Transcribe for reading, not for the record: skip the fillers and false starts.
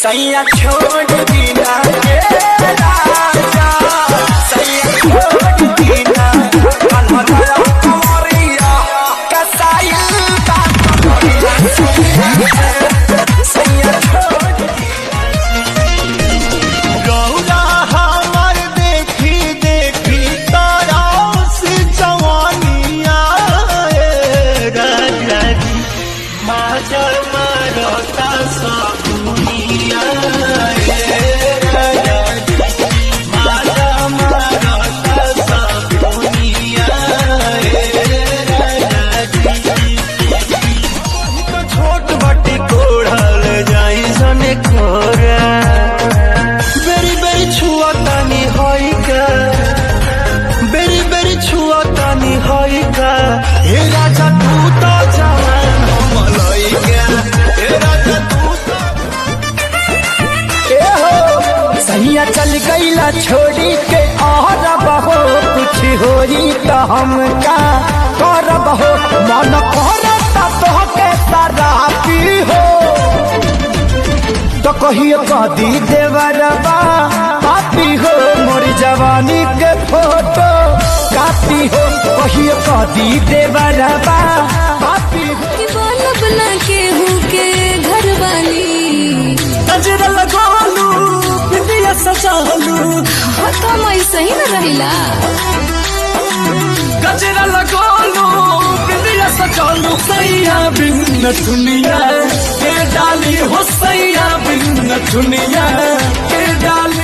सैया छोड़ दीना के राजा, सैया छोड़ दीना अनहरा कमरिया कसाई का कमरिया, सैया छोड़ दीना। गौरा हमार देखी देखी तारा से जवानिया राजा जी माजा मारता सब दुनिया राजा जी माजा मारता सब दुनिया राजा जी। छोट बाटी कोढ़ल जाई सने खोरा बेरी बेरी छुआ तानी होई का, बेरी बेरी छुआ तानी होई का। हे राजा तू तो जवान मलई का, हे राजा तू तो सैया चल गईला छोड़ी के और बहो कुछ होई तो हम का करब हो, मन करता तो के शराबी हो तो कहियो कदी देवरबा पापी हो, मोर जवानी के फोटो कापी हो, कहियो कदी देवरबा पापी हो। कि बोल बना के हूँ के घर वाली गजरा लगालू बिंदिया सजालू, हम ऐसे ही न रहिला। गजरा लगालू बिंदिया सजालू, सैया बिन दुनिया के डाली हो, सैया बिन दुनिया के डाली।